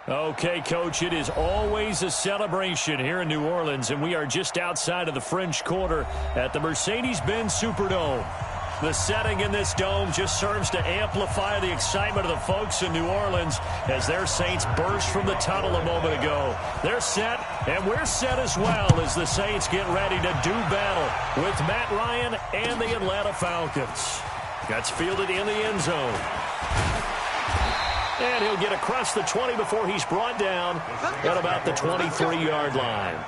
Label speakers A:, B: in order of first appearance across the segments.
A: Okay, Coach, it is always a celebration here in New Orleans, and we are just outside of the French Quarter at the Mercedes-Benz Superdome. The setting in this dome just serves to amplify the excitement of the folks in New Orleans as their Saints burst from the tunnel a moment ago. They're set, and we're set as well as the Saints get ready to do battle with Matt Ryan and the Atlanta Falcons. That's fielded in the end zone. And he'll get across the 20 before he's brought down at about the 23-yard line.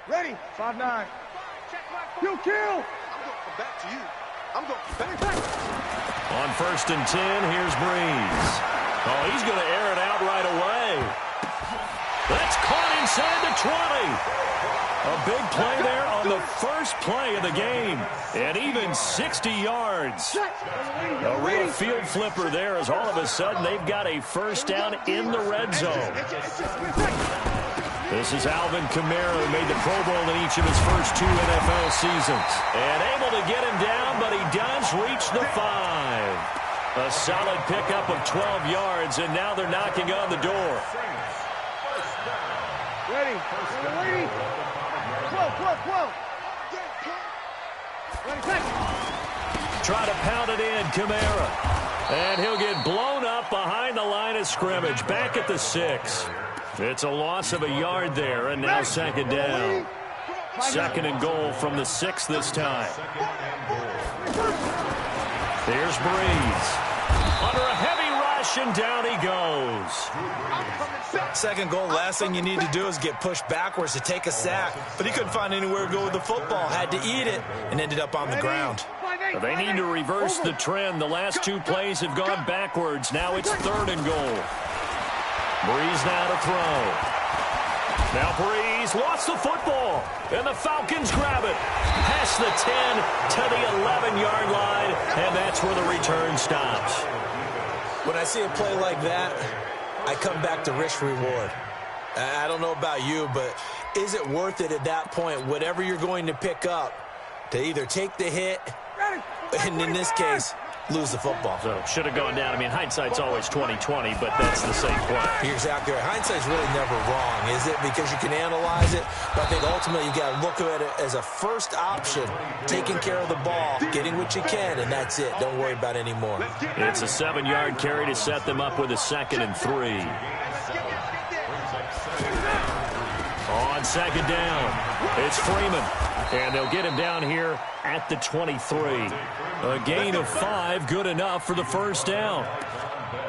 B: Ready, 5-9. You kill. I'm going back to you. I'm going back.
A: On 1st and 10, here's Breeze. Oh, he's going to air it out right away. That's caught inside the 20. A big play there on the first play of the game. And even 60 yards. A real field flipper there as all of a sudden they've got a first down in the red zone. This is Alvin Kamara, who made the Pro Bowl in each of his first 2 NFL seasons. And able to get him down, but he does reach the 5. A solid pickup of 12 yards, and now they're knocking on the door.
B: Ready. 12.
A: Try to pound it in, Kamara. And he'll get blown up behind the line of scrimmage, back at the 6. It's a loss of a yard there, and now second down. Second and goal from the 6 this time. There's Breeze. Under a heavy rush, and down he goes.
C: Second goal, last thing you need to do is get pushed backwards to take a sack. But he couldn't find anywhere to go with the football. Had to eat it, and ended up on the ground.
A: They need to reverse the trend. The last 2 plays have gone backwards. Now it's 3rd and goal. Breeze now to throw. Now Breeze lost the football, and the Falcons grab it. Past the 10 to the 11-yard line, and that's where the return stops.
C: When I see a play like that, I come back to risk-reward. I don't know about you, but is it worth it at that point, whatever you're going to pick up, to either take the hit, and in this case, lose the football?
A: So should have gone down. I mean, hindsight's always 20/20, but that's the same play.
C: You're exactly right. Hindsight's really never wrong, is it? Because you can analyze it, but I think ultimately you got to look at it as a first option, taking care of the ball, getting what you can, and that's it. Don't worry about it anymore.
A: It's a 7-yard carry to set them up with a 2nd and 3. On second down, it's Freeman, and they'll get him down here at the 23. A gain of 5, good enough for the first down.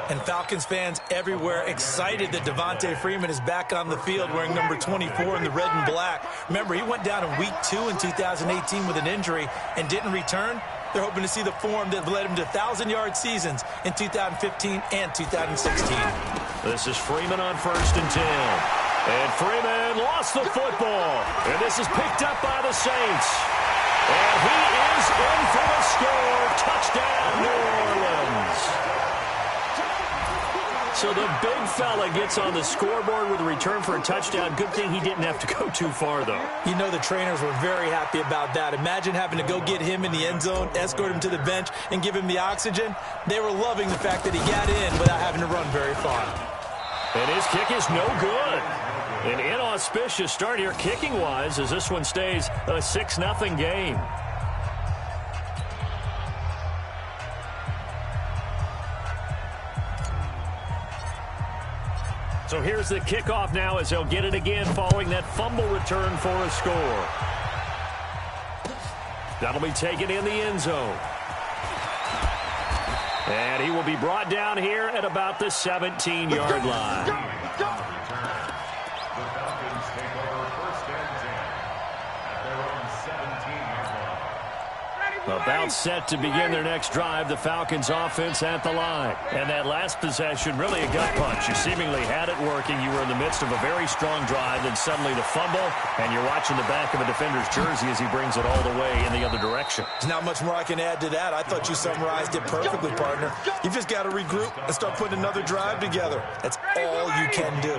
C: And Falcons fans everywhere excited that Devontae Freeman is back on the field wearing number 24 in the red and black. Remember, he went down in week 2 in 2018 with an injury and didn't return. They're hoping to see the form that led him to 1,000-yard seasons in 2015 and 2016.
A: This is Freeman on 1st and 10. And Freeman lost the football. And this is picked up by the Saints. And he is in for the score. Touchdown, New Orleans. So the big fella gets on the scoreboard with a return for a touchdown. Good thing he didn't have to go too far, though.
C: You know the trainers were very happy about that. Imagine having to go get him in the end zone, escort him to the bench, and give him the oxygen. They were loving the fact that he got in without having to run very far.
A: And his kick is no good. An inauspicious start here kicking-wise as this one stays a 6-0 game. So here's the kickoff now as they'll get it again following that fumble return for a score. That'll be taken in the end zone. And he will be brought down here at about the 17-yard line. About set to begin their next drive, the Falcons offense at the line. And that last possession, really a gut punch. You seemingly had it working. You were in the midst of a very strong drive, then suddenly the fumble, and you're watching the back of a defender's jersey as he brings it all the way in the other direction.
C: There's not much more I can add to that. I thought you summarized it perfectly, partner. You've just got to regroup and start putting another drive together. That's all you can do.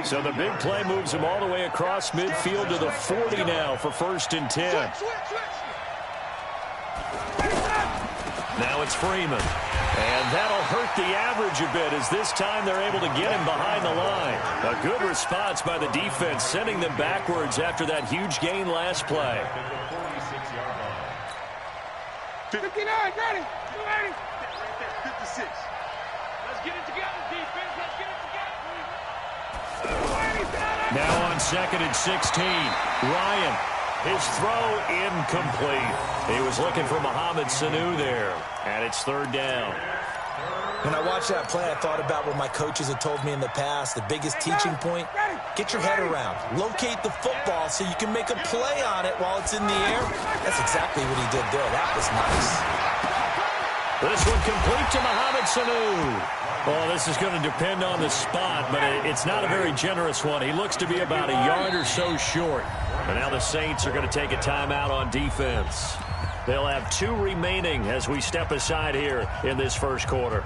A: So the big play moves him all the way across midfield to the 40 now for 1st and 10. Now it's Freeman. And that'll hurt the average a bit as this time they're able to get him behind the line. A good response by the defense, sending them backwards after that huge gain last play.
B: 59, got it. 56. Let's get it together, defense. Let's get it together.
A: Now on 2nd and 16, Ryan. His throw incomplete. He was looking for Mohamed Sanu there. And it's 3rd down.
C: When I watched that play, I thought about what my coaches had told me in the past. The biggest teaching point, get your head around. Locate the football so you can make a play on it while it's in the air. That's exactly what he did there. That was nice.
A: This one complete to Mohamed Sanu. Well, this is going to depend on the spot, but it's not a very generous one. He looks to be about a yard or so short. And now the Saints are going to take a timeout on defense. They'll have 2 remaining as we step aside here in this first quarter.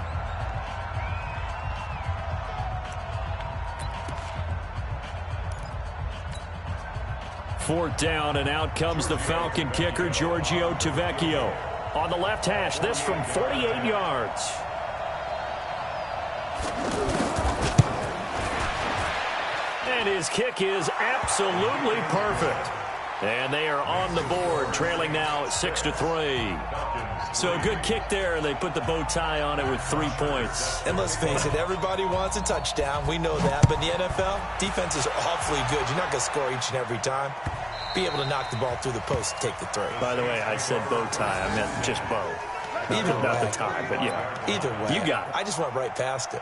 A: Fourth down, and out comes the Falcon kicker, Giorgio Tavecchio. On the left hash, this from 48 yards. And his kick is absolutely perfect. And they are on the board, trailing now 6-3. So a good kick there, and they put the bow tie on it with 3 points.
C: And let's face it, everybody wants a touchdown. We know that. But in the NFL, defenses are awfully good. You're not going to score each and every time. Be able to knock the ball through the post and take the throw.
A: By the way, I said bow tie. I meant just bow. Not the tie, but yeah.
C: Either way.
A: You got it.
C: I just went right past it.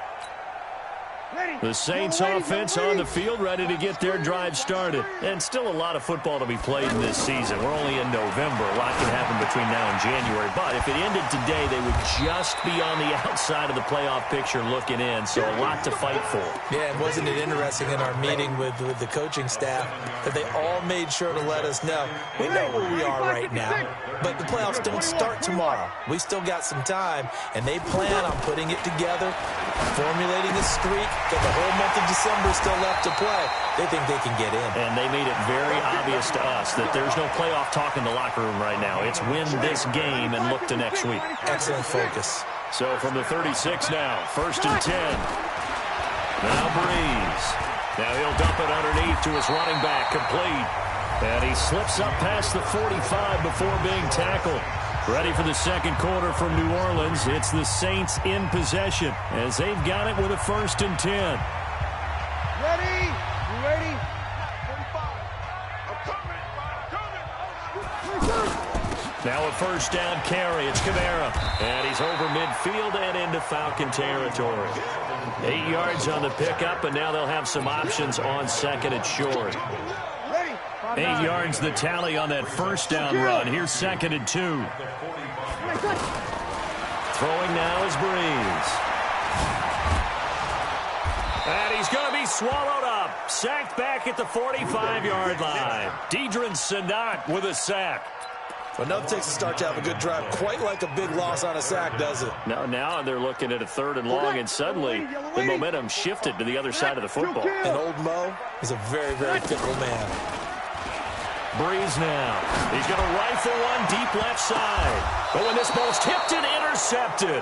A: The Saints offense on the field, ready to get their drive started. And still a lot of football to be played in this season. We're only in November. A lot can happen between now and January. But if it ended today, they would just be on the outside of the playoff picture looking in. So a lot to fight for.
C: Yeah, and wasn't it interesting in our meeting with the coaching staff that they all made sure to let us know, we know where we are right now, but the playoffs don't start tomorrow. We still got some time, and they plan on putting it together, formulating a streak. Got the whole month of December still left to play. They think they can get in.
A: And they made it very obvious to us that there's no playoff talk in the locker room right now. It's win this game and look to next week.
C: Excellent focus.
A: So from the 36 now, 1st and 10. Now Breeze. Now he'll dump it underneath to his running back, complete. And he slips up past the 45 before being tackled. Ready for the second quarter from New Orleans. It's the Saints in possession as they've got it with a 1st and 10.
B: Ready? You ready? 45. I'm coming.
A: Now a 1st down carry. It's Kamara. And he's over midfield and into Falcon territory. 8 yards on the pickup, and now they'll have some options on 2nd and short. 8 yards the tally on that 1st down run. Here's 2nd and 2. Throwing now is Breeze. And he's going to be swallowed up. Sacked back at the 45-yard line. Deidrin Sanat with a sack.
C: Well, nothing takes a start to have a good drive. Quite like a big loss on a sack, does it?
A: Now they're looking at a 3rd and long, and suddenly the momentum shifted to the other side of the football.
C: And old Mo is a very, very fickle man.
A: Breeze now. He's going to rifle one deep left side. But when this ball's tipped and intercepted.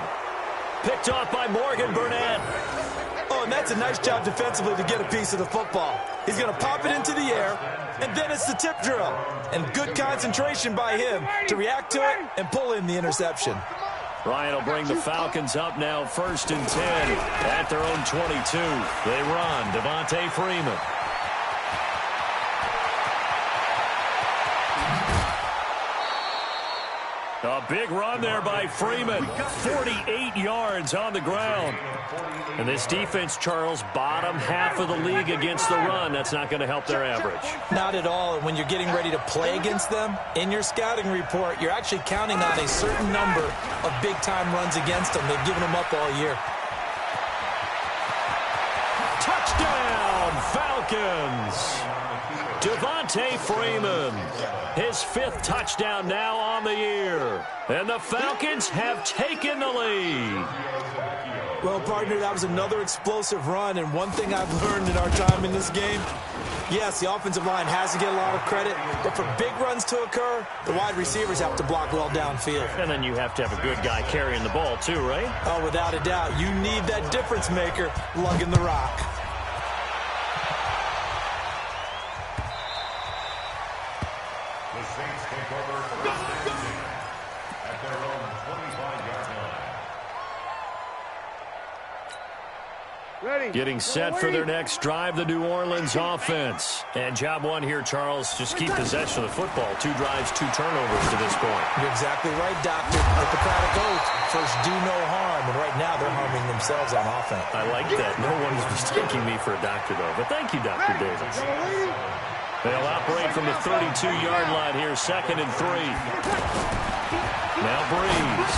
A: Picked off by Morgan Burnett.
C: Oh, and that's a nice job defensively to get a piece of the football. He's going to pop it into the air, and then it's the tip drill. And good concentration by him to react to it and pull in the interception.
A: Ryan will bring the Falcons up now 1st and 10 at their own 22. They run. Devontae Freeman. A big run there by Freeman. 48 yards on the ground. And this defense, Charles, bottom half of the league against the run. That's not going to help their average.
C: Not at all. And when you're getting ready to play against them, in your scouting report, you're actually counting on a certain number of big-time runs against them. They've given them up all year.
A: Touchdown, Falcons. Devontae Freeman, his 5th touchdown now on the year. And the Falcons have taken the lead.
C: Well, partner, that was another explosive run, and one thing I've learned in our time in this game, yes, the offensive line has to get a lot of credit, but for big runs to occur, the wide receivers have to block well downfield.
A: And then you have to have a good guy carrying the ball too, right?
C: Oh, without a doubt. You need that difference maker lugging the rock.
A: Getting set for their next drive, the New Orleans offense. And job one here, Charles, just keep possession of the football. 2 drives, 2 turnovers to this point.
C: You're exactly right, Doctor. Hippocratic oath, first do no harm. And right now they're harming themselves on offense.
A: I like that. No one's mistaking me for a doctor, though. But thank you, Dr. Davis. They'll operate from the 32-yard line here, 2nd and 3. Now Breeze.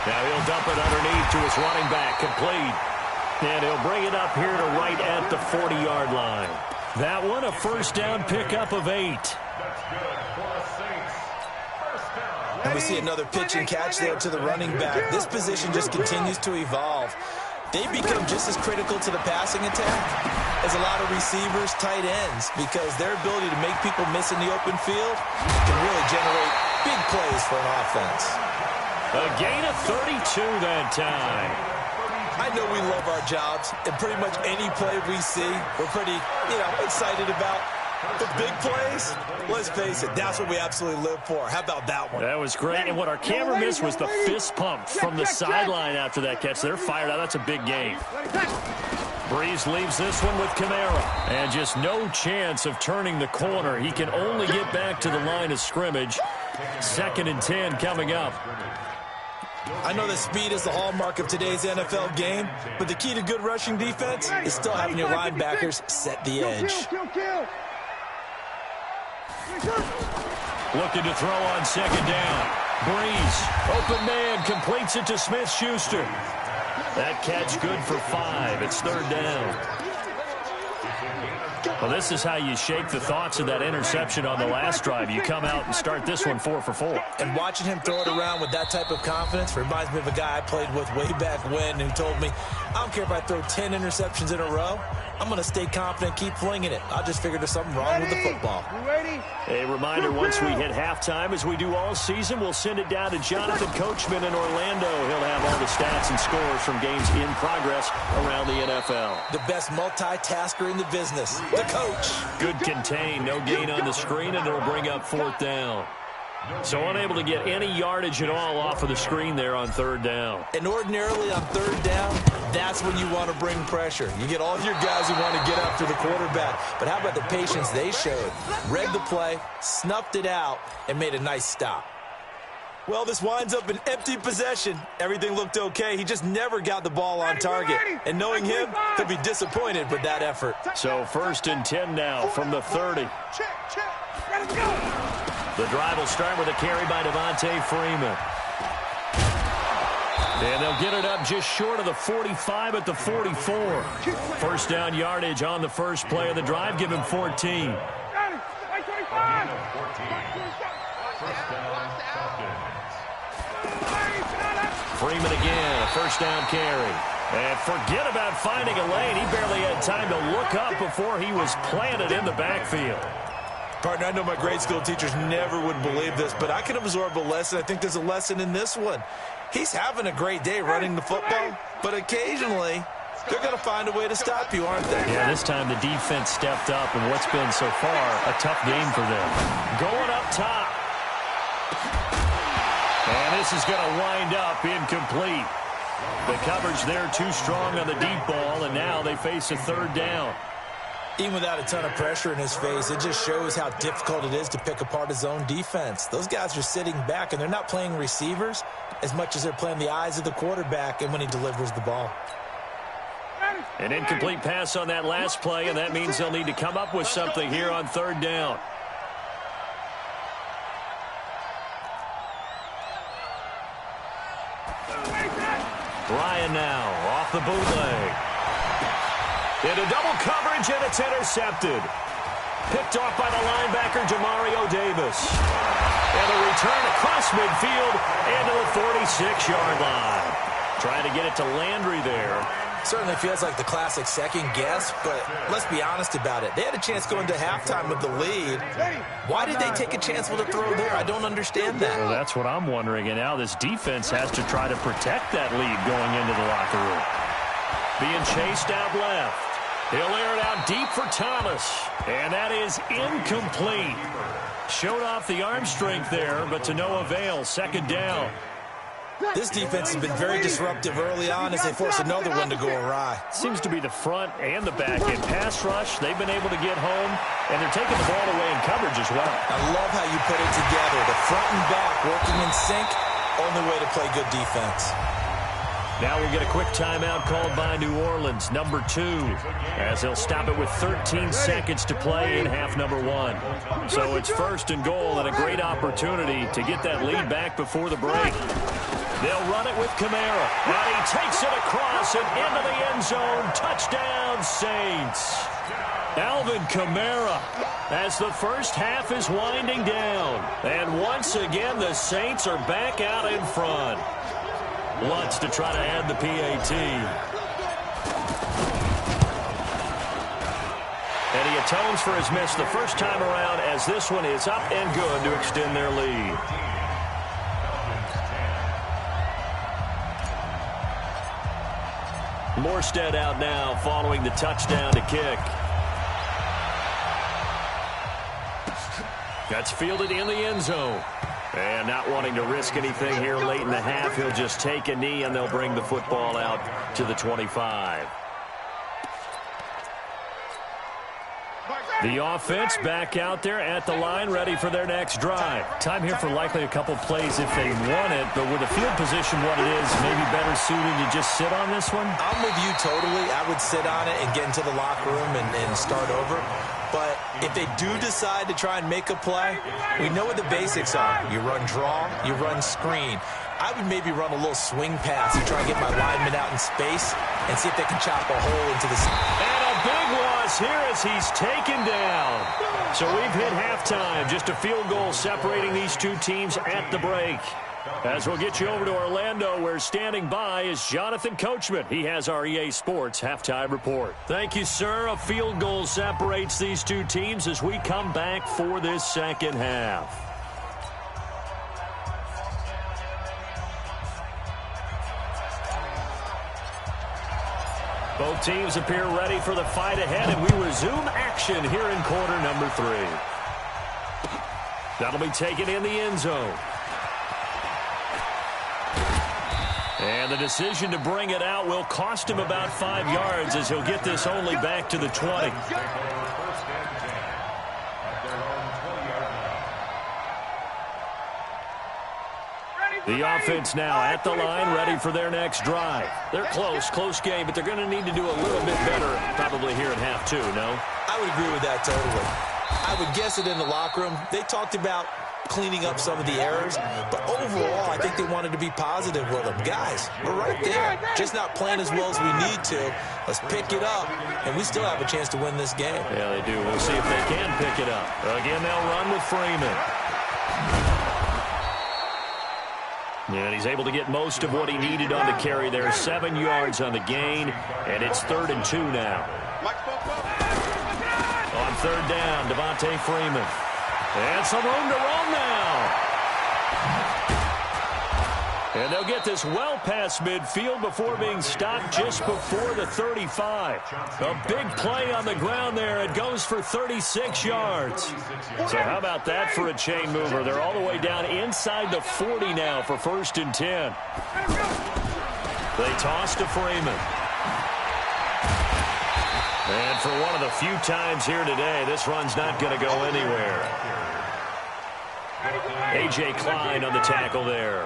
A: Now he'll dump it underneath to his running back, complete. And he'll bring it up here to right at the 40-yard line. That one, a first down pickup of 8.
C: And we see another pitch and catch there to the running back. This position just continues to evolve. They become just as critical to the passing attack as a lot of receivers, tight ends, because their ability to make people miss in the open field can really generate big plays for an offense.
A: A gain of 32 that time.
C: I know we love our jobs, and pretty much any play we see, we're pretty, excited about. The big plays, let's face it, that's what we absolutely live for. How about that one?
A: That was great, and what our camera missed was the fist pump from the sideline after that catch. They're fired out. That's a big game. Breeze leaves this one with Kamara, and just no chance of turning the corner. He can only get back to the line of scrimmage. 2nd and 10 coming up.
C: I know that speed is the hallmark of today's NFL game, but the key to good rushing defense is still having your linebackers set the edge.
A: Looking to throw on 2nd down. Breeze, open man, completes it to Smith-Schuster. That catch good for 5. It's 3rd down. Well, this is how you shake the thoughts of that interception on the last drive. You come out and start this one 4 for 4.
C: And watching him throw it around with that type of confidence reminds me of a guy I played with way back when who told me, I don't care if I throw 10 interceptions in a row. I'm going to stay confident, keep flinging it. I just figured there's something wrong with the football.
A: A reminder, once we hit halftime, as we do all season, we'll send it down to Jonathan Coachman in Orlando. He'll have all the stats and scores from games in progress around the NFL.
C: The best multitasker in the business, the coach.
A: Good contain, no gain on the screen, and it'll bring up 4th down. So unable to get any yardage at all off of the screen there on 3rd down.
C: And ordinarily on 3rd down, that's when you want to bring pressure. You get all your guys who want to get after the quarterback. But how about the patience they showed? Read the play, snuffed it out, and made a nice stop. Well, this winds up an empty possession. Everything looked okay. He just never got the ball on target. And knowing him, he'll be disappointed with that effort.
A: So 1st and 10 now from the 30. The drive will start with a carry by Devontae Freeman. And they'll get it up just short of the 45 at the 44. First down yardage on the first play of the drive. Give him 14. Freeman again, a first down carry. And forget about finding a lane. He barely had time to look up before he was planted in the backfield.
C: Partner, I know my grade school teachers never would believe this, but I can absorb a lesson. I think there's a lesson in this one. He's having a great day running the football, but occasionally they're going to find a way to stop you, aren't they?
A: Yeah, this time the defense stepped up in what's been so far a tough game for them. Going up top. And this is going to wind up incomplete. The coverage there too strong on the deep ball, and now they face a 3rd down.
C: Even without a ton of pressure in his face, it just shows how difficult it is to pick apart his own defense. Those guys are sitting back, and they're not playing receivers as much as they're playing the eyes of the quarterback and when he delivers the ball.
A: An incomplete pass on that last play, and that means they'll need to come up with something here on third down. Ryan now off the bootleg. Into double coverage, and it's intercepted. Picked off by the linebacker, Demario Davis. And a return across midfield into the 46-yard line. Trying to get it to Landry there.
C: Certainly feels like the classic second guess, but let's be honest about it. They had a chance going to halftime with the lead. Why did they take a chance with a throw there? I don't understand that.
A: Well, that's what I'm wondering. And now this defense has to try to protect that lead going into the locker room. Being chased out left. He'll air it out deep for Thomas. And that is incomplete. Showed off the arm strength there, but to no avail. Second down.
C: This defense has been very disruptive early on as they force another one to go awry.
A: Seems to be the front and the back end. Pass rush, they've been able to get home, and they're taking the ball away in coverage as well.
C: I love how you put it together. The front and back working in sync, only way to play good defense.
A: Now we'll get a quick timeout called by New Orleans, number 2, as they'll stop it with 13 seconds to play in half number 1. So it's first and goal and a great opportunity to get that lead back before the break. They'll run it with Kamara. And he takes it across and into the end zone. Touchdown, Saints. Alvin Kamara as the first half is winding down. And once again, the Saints are back out in front. Lutz to try to add the PAT. And he atones for his miss the first time around as this one is up and good to extend their lead. Morstead out now following the touchdown to kick. That's fielded in the end zone. And not wanting to risk anything here late in the half, he'll just take a knee and they'll bring the football out to the 25. The offense back out there at the line, ready for their next drive. Time here for likely a couple plays if they want it, but with the field position what it is, maybe better suited to just sit on this one?
C: I'm with you totally. I would sit on it and get into the locker room and start over. But if they do decide to try and make a play, we know what the basics are. You run draw, you run screen. I would maybe run a little swing pass and try and get my lineman out in space and see if they can chop a hole into the...
A: And a big loss here as he's taken down. So we've hit halftime. Just a field goal separating these two teams at the break. As we'll get you over to Orlando, where standing by is Jonathan Coachman. He has our EA Sports halftime report. Thank you, sir. A field goal separates these two teams as we come back for this second half. Both teams appear ready for the fight ahead, and we resume action here in quarter number 3. That'll be taken in the end zone. And the decision to bring it out will cost him about 5 yards as he'll get this only back to the 20. The offense now at the line, ready for their next drive. They're close game, but they're going to need to do a little bit better probably here in half 2, no?
C: I would agree with that totally. I would guess it in the locker room. They talked about cleaning up some of the errors, but overall, I think they wanted to be positive with them. Guys, we're right there, just not playing as well as we need to. Let's pick it up, and we still have a chance to win this game.
A: Yeah, they do. We'll see if they can pick it up. Again, they'll run with Freeman. And he's able to get most of what he needed on the carry there. 7 yards on the gain, and it's 3rd and 2 now. On third down, Devontae Freeman. And some room to run now. And they'll get this well past midfield before being stopped just before the 35. A big play on the ground there. It goes for 36 yards. So how about that for a chain mover? They're all the way down inside the 40 now for 1st and 10. They toss to Freeman. And for one of the few times here today, this run's not going to go anywhere. A.J. Klein on the tackle there.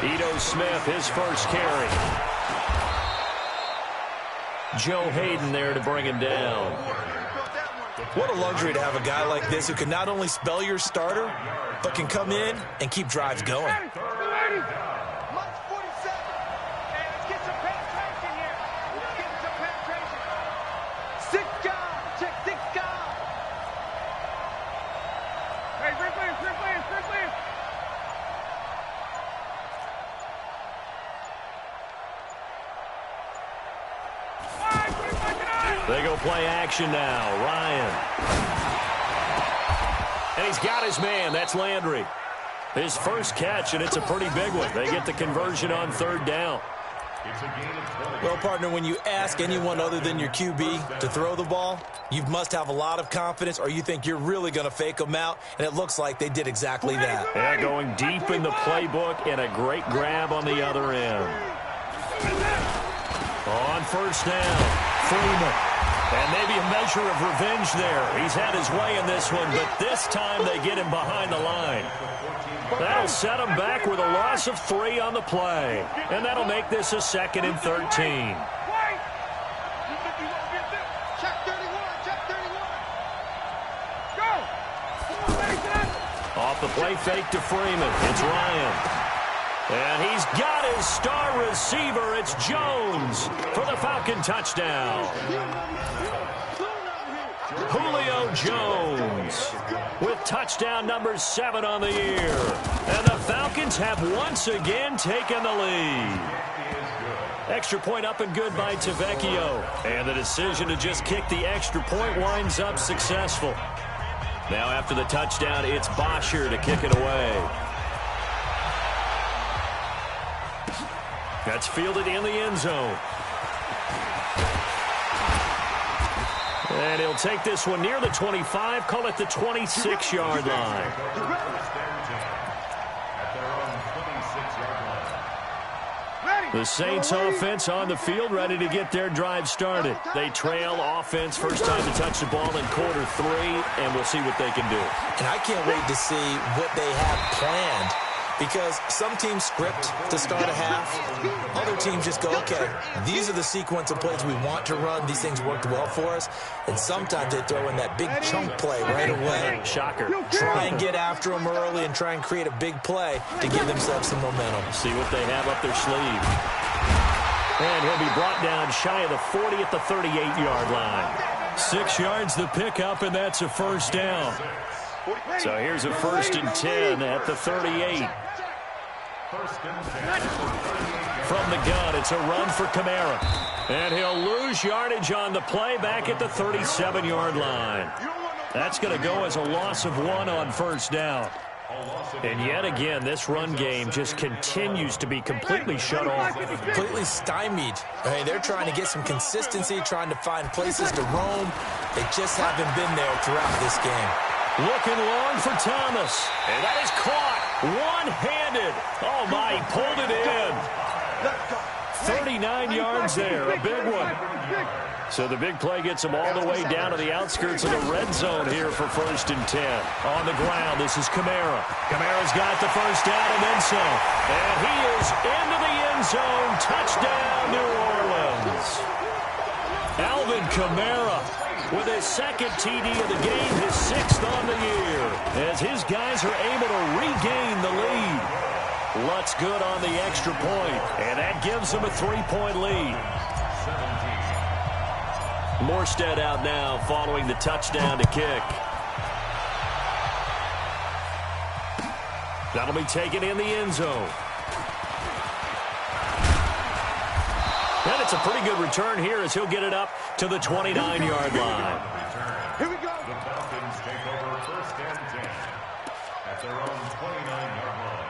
A: Ito Smith, his first carry. Joe Hayden there to bring him down.
C: What a luxury to have a guy like this who can not only spell your starter, but can come in and keep drives going.
A: They go play action now. Ryan. And he's got his man. That's Landry. His first catch, and it's a pretty big one. They get the conversion on third down.
C: Well, partner, when you ask anyone other than your QB to throw the ball, you must have a lot of confidence, or you think you're really going to fake them out, and it looks like they did exactly that.
A: Yeah, going deep in the playbook, and a great grab on the other end. On first down, Freeman. And maybe a measure of revenge there. He's had his way in this one, but this time they get him behind the line. That'll set him back with a loss of 3 on the play. And that'll make this a 2nd and 13. Off the play fake to Freeman. It's Ryan. And he's got his star receiver. It's Jones for the Falcon touchdown. Julio Jones with touchdown number 7 on the year. And the Falcons have once again taken the lead. Extra point up and good by Tavecchio. And the decision to just kick the extra point winds up successful. Now after the touchdown, it's Bosher to kick it away. That's fielded in the end zone. And he'll take this one near the 25, call it the 26-yard line. The Saints offense on the field, ready to get their drive started. They trail offense, first time to touch the ball in quarter 3, and we'll see what they can do.
C: And I can't wait to see what they have planned, because some teams script to start a half. Other teams just go, okay, these are the sequence of plays we want to run. These things worked well for us. And sometimes they throw in that big chunk play right away.
A: Shocker.
C: Try and get after them early and try and create a big play to give themselves some momentum.
A: See what they have up their sleeve. And he'll be brought down shy of the 40 at the 38-yard line. 6 yards the pickup, and that's a first down. So here's a 1st and 10 at the 38. From the gun, it's a run for Kamara. And he'll lose yardage on the play back at the 37-yard line. That's going to go as a loss of 1 on first down. And yet again, this run game just continues to be completely shut off.
C: Completely stymied. I mean, they're trying to get some consistency, trying to find places to roam. They just haven't been there throughout this game.
A: Looking long for Thomas. And that is caught one-handed. Oh, my, he pulled it in. 39 yards there, a big one. So the big play gets him all the way down to the outskirts of the red zone here for 1st and 10. On the ground, this is Kamara. Kamara's got the first down and then some. And he is into the end zone. Touchdown, New Orleans. Alvin Kamara with his 2nd TD of the game, his 6th on the year, as his guys are able to regain the lead. Lutz good on the extra point, and that gives them a 3-point lead. Morstead out now following the touchdown to kick. That'll be taken in the end zone. And it's a pretty good return here as he'll get it up to the 29-yard line.
B: Here we go.
D: The Falcons take over 1st and 10 at their own 29-yard line.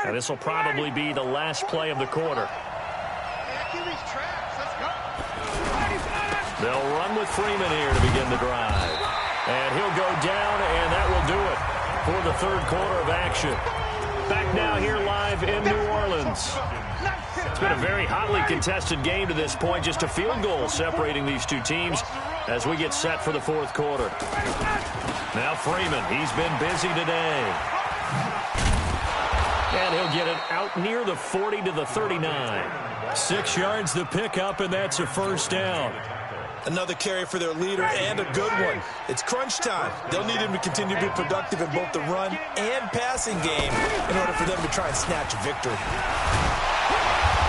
A: Now this will probably be the last play of the quarter. They'll run with Freeman here to begin the drive. And he'll go down, and that will do it. for the third quarter of action. Back now here live in New Orleans. It's been a very hotly contested game to this point. Just a field goal separating these two teams as we get set for the fourth quarter. Now Freeman, he's been busy today. And he'll get it out near the 40 to the 39. 6 yards the pickup, and that's a first down.
C: Another carry for their leader, and a good one. It's crunch time. They'll need him to continue to be productive in both the run and passing game in order for them to try and snatch a victory.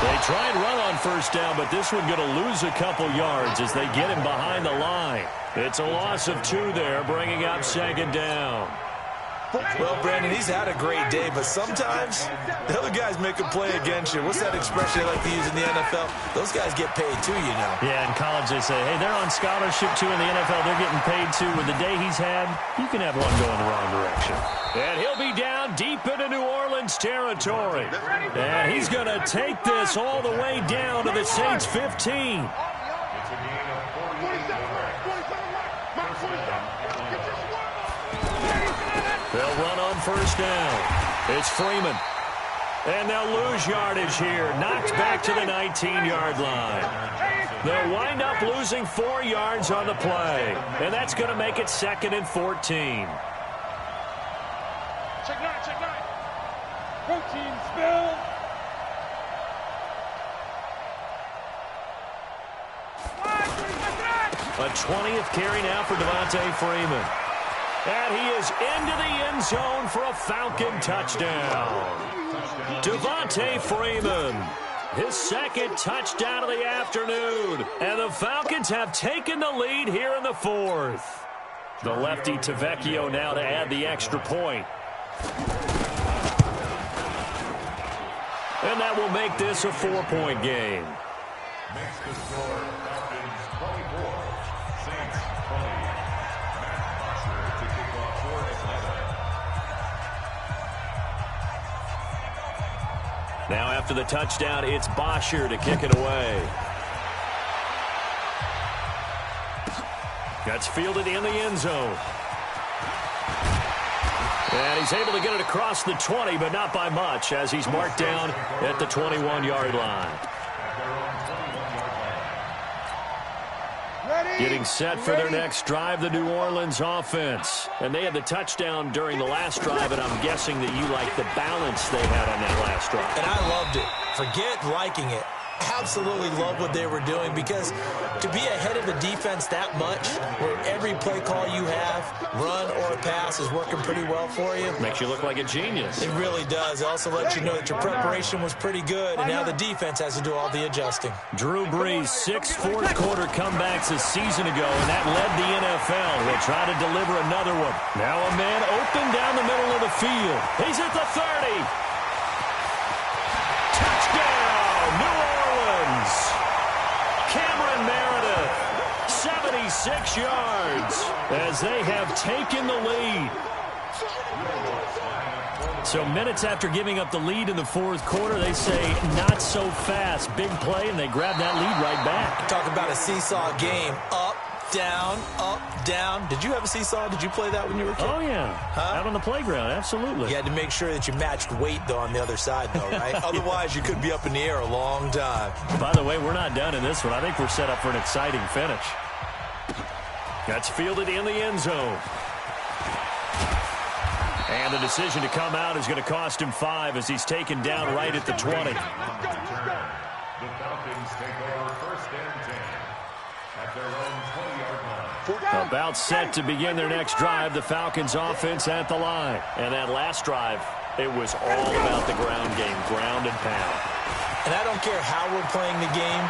A: They try and run on first down, but this one going to lose a couple yards as they get him behind the line. It's a loss of 2 there, bringing up second down.
C: Well, Brandon, he's had a great day, but sometimes the other guys make a play against you. What's that expression they like to use in the NFL? Those guys get paid too, you know.
A: Yeah, in college they say, hey, they're on scholarship too. In the NFL, they're getting paid too. With the day he's had, you can have one go in the wrong direction. And he'll be down deep into New Orleans territory. And he's going to take this all the way down to the Saints 15. They'll run on first down. It's Freeman. And they'll lose yardage here. Knocked back to the 19-yard line. They'll wind up losing 4 yards on the play. And that's going to make it 2nd and 14.
B: Check 9, check 9. Protein spill.
A: A 20th carry now for Devontae Freeman. And he is into the end zone for a Falcon touchdown. Devontae Freeman, his 2nd touchdown of the afternoon. And the Falcons have taken the lead here in the 4th. The lefty Tavecchio now to add the extra point. And that will make this a 4-point game.
D: Makes the score Falcons 24, Saints 20. To kick off for Atlanta.
A: Now after the touchdown, it's Bosher to kick it away. That's fielded in the end zone. And he's able to get it across the 20, but not by much, as he's marked down at the 21-yard line. Getting set for their next drive, the New Orleans offense. And they had the touchdown during the last drive, and I'm guessing that you like the balance they had on that last drive.
C: And I loved it. Forget liking it. Absolutely love what they were doing, because to be ahead of the defense that much, where every play call you have, run or a pass, is working pretty well for you.
A: Makes you look like a genius.
C: It really does. It also lets you know that your preparation was pretty good, and now the defense has to do all the adjusting.
A: Drew Brees, 6 fourth-quarter comebacks a season ago, and that led the NFL. He'll try to deliver another one. Now a man open down the middle of the field. He's at the 30. Touchdown, New Orleans. Cameron Meredith, 76 yards, as they have taken the lead. So minutes after giving up the lead in the fourth quarter, they say not so fast. Big play, and they grab that lead right back.
C: Talk about a seesaw game. Up, down, up, down. Did you have a seesaw? Did you play that when you were a kid?
A: Oh, yeah.
C: Huh?
A: Out on the playground, absolutely.
C: You had to make sure that you matched weight, though, on the other side, though, right? Otherwise, you could be up in the air a long time.
A: By the way, we're not done in this one. I think we're set up for an exciting finish. That's fielded in the end zone. And the decision to come out is going to cost him 5 as he's taken down right at the 20.
D: The Falcons take over 1st and 10 at their own 20-yard line.
A: About set to begin their next drive, the Falcons offense at the line. And that last drive, it was all about the ground game, ground and pound.
C: And I don't care how we're playing the game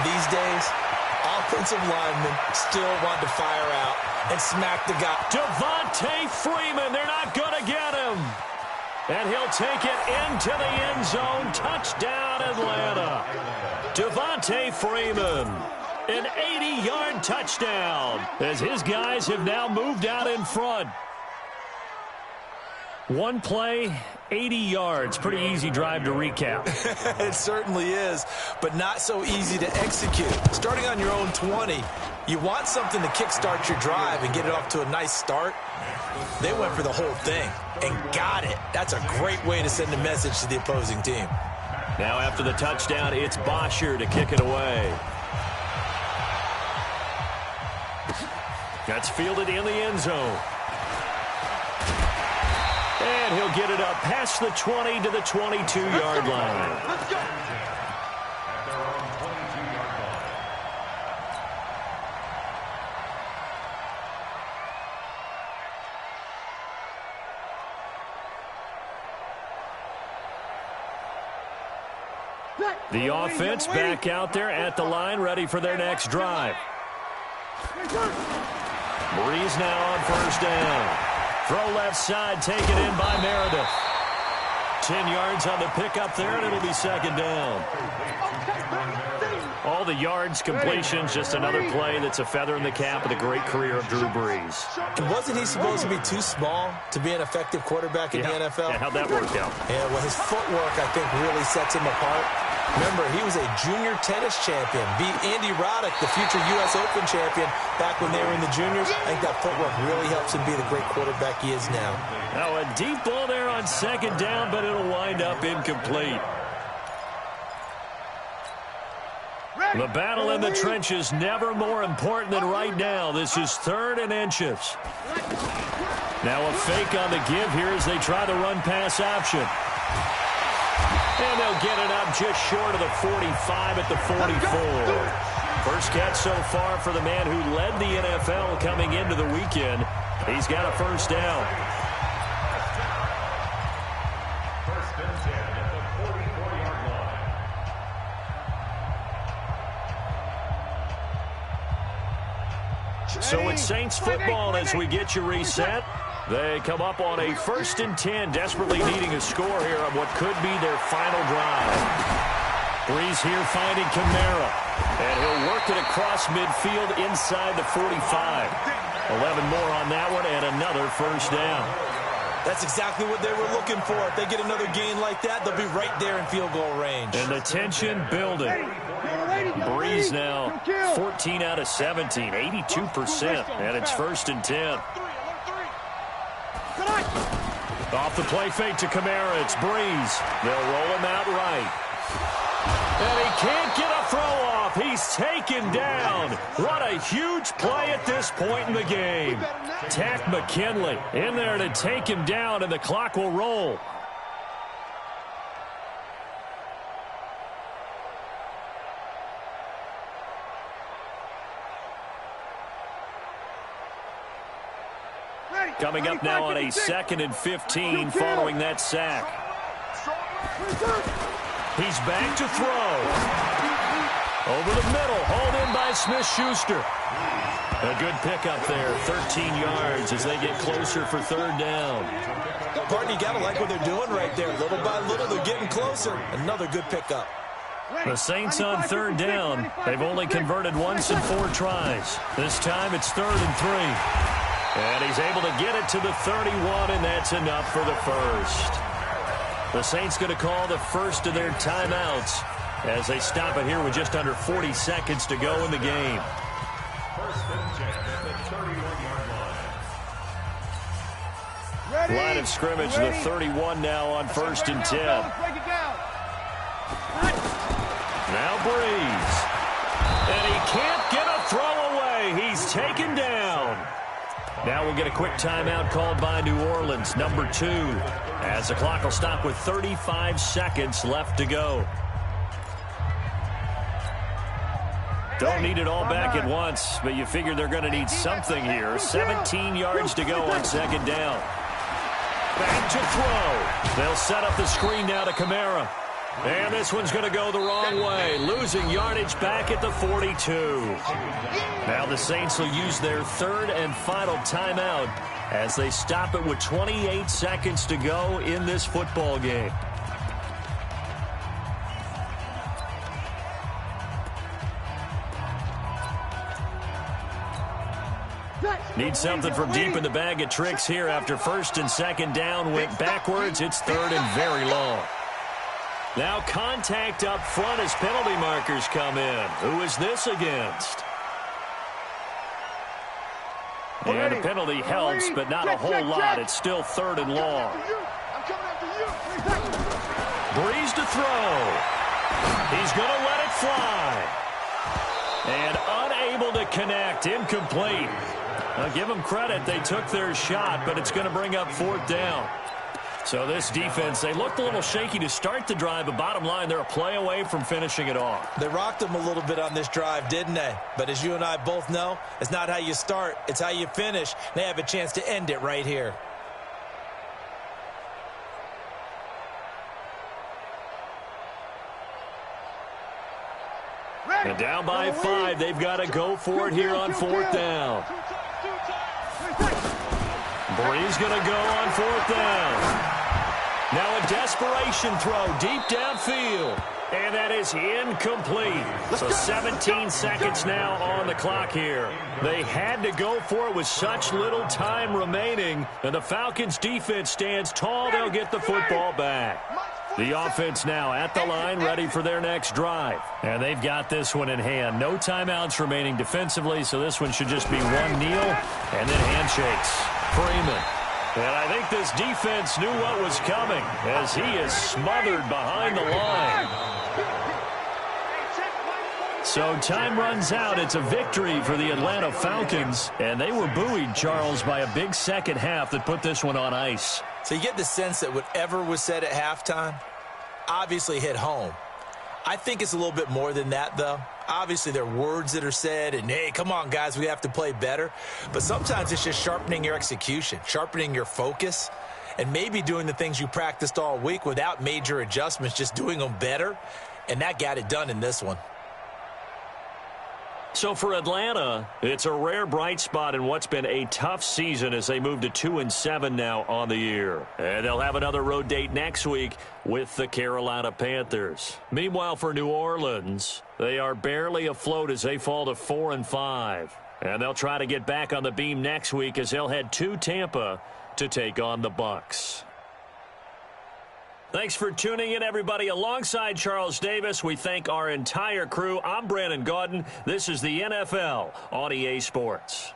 C: these days, offensive linemen still want to fire out and smack the guy.
A: Devontae Freeman, they're not going to get him. And he'll take it into the end zone. Touchdown, Atlanta. Devontae Freeman, an 80-yard touchdown, as his guys have now moved out in front. One play, 80 yards. Pretty easy drive to recap.
C: It certainly is, but not so easy to execute. Starting on your own 20, you want something to kickstart your drive and get it off to a nice start. They went for the whole thing and got it. That's a great way to send a message to the opposing team.
A: Now after the touchdown, it's Bosher to kick it away. That's fielded in the end zone. And he'll get it up past the 20 to the 22-yard line.
B: Let's go.
D: At their own 22-yard line.
A: The offense back out there at the line, ready for their next drive. Breeze now on first down. Throw left side, taken in by Meredith. 10 yards on the pickup there, and it'll be second down. All the yards, completions, just another play that's a feather in the cap of the great career of Drew Brees.
C: And wasn't he supposed to be too small to be an effective quarterback in the NFL?
A: Yeah, how'd that work out?
C: Yeah, well, his footwork, I think, really sets him apart. Remember, he was a junior tennis champion, beat Andy Roddick, the future U.S. Open champion, back when they were in the juniors. I think that footwork really helps him be the great quarterback he is now.
A: Now, a deep ball there on second down, but it'll wind up incomplete. The battle in the trenches never more important than right now. This is 3rd and inches. Now a fake on the give here as they try the run-pass option. And they'll get it up just short of the 45 at the 44. First catch so far for the man who led the NFL coming into the weekend. He's got a first down.
D: First and 10 at the 44-yard line.
A: So it's Saints football as we get you reset. They come up on a 1st and 10, desperately needing a score here on what could be their final drive. Breeze here finding Kamara, and he'll work it across midfield inside the 45. 11 more on that one, and another first down.
C: That's exactly what they were looking for. If they get another gain like that, they'll be right there in field goal range.
A: And the tension building. Breeze now 14 out of 17, 82%, and it's 1st and 10. Off the play fake to Kamara, it's Breeze. They'll roll him out right. And he can't get a throw off. He's taken down. What a huge play at this point in the game. Tack McKinley in there to take him down, and the clock will roll. Coming up now on a 2nd and 15 following that sack. He's back to throw. Over the middle, hauled in by Smith-Schuster. A good pickup there, 13 yards as they get closer for 3rd down.
C: Partner, you got to like what they're doing right there. Little by little, they're getting closer. Another good pickup.
A: The Saints on 3rd down. They've only converted once in 4 tries. This time it's 3rd and 3. And he's able to get it to the 31, and that's enough for the first. The Saints going to call the first of their timeouts as they stop it here with just under 40 seconds to go in the game.
D: First and 10 at the 31-yard line.
A: Line of scrimmage, the 31 now on 1st and 10. Now Breeze. And he can't get a throw away. He's taken down. Now we'll get a quick timeout called by New Orleans, number 2, as the clock will stop with 35 seconds left to go. Don't need it all back at once, but you figure they're going to need something here. 17 yards to go on 2nd down. Back to throw. They'll set up the screen now to Kamara. And this one's going to go the wrong way, losing yardage back at the 42. Now the Saints will use their 3rd and final timeout as they stop it with 28 seconds to go in this football game. Need something from deep in the bag of tricks here after first and second down went backwards. It's third and very long. Now contact up front as penalty markers come in. Who is this against? And a penalty helps, but not a whole lot. It's still third and long. Breeze to throw. He's going to let it fly. And unable to connect. Incomplete. I'll give them credit. They took their shot, but it's going to bring up fourth down. So this defense, they looked a little shaky to start the drive, but bottom line, they're a play away from finishing it off.
C: They rocked them a little bit on this drive, didn't they? But as you and I both know, it's not how you start, it's how you finish. They have a chance to end it right here.
A: And down by 5, they've got to go for it here on fourth down. Bree's going to go on fourth down. Now a desperation throw deep downfield. And that is incomplete. So 17 seconds now on the clock here. They had to go for it with such little time remaining. And the Falcons defense stands tall. They'll get the football back. The offense now at the line, ready for their next drive. And they've got this one in hand. No timeouts remaining defensively, so this one should just be one kneel and then handshakes. Freeman. And I think this defense knew what was coming as he is smothered behind the line. So time runs out. It's a victory for the Atlanta Falcons. And they were buoyed, Charles, by a big second half that put this one on ice.
C: So you get the sense that whatever was said at halftime obviously hit home. I think it's a little bit more than that, though. Obviously, there are words that are said, and, hey, come on, guys, we have to play better. But sometimes it's just sharpening your execution, sharpening your focus, and maybe doing the things you practiced all week without major adjustments, just doing them better. And that got it done in this one.
A: So for Atlanta, it's a rare bright spot in what's been a tough season as they move to 2-7 now on the year. And they'll have another road date next week with the Carolina Panthers. Meanwhile, for New Orleans, they are barely afloat as they fall to 4-5. And they'll try to get back on the beam next week as they'll head to Tampa to take on the Bucs. Thanks for tuning in, everybody. Alongside Charles Davis, we thank our entire crew. I'm Brandon Gaudin. This is the NFL on EA Sports.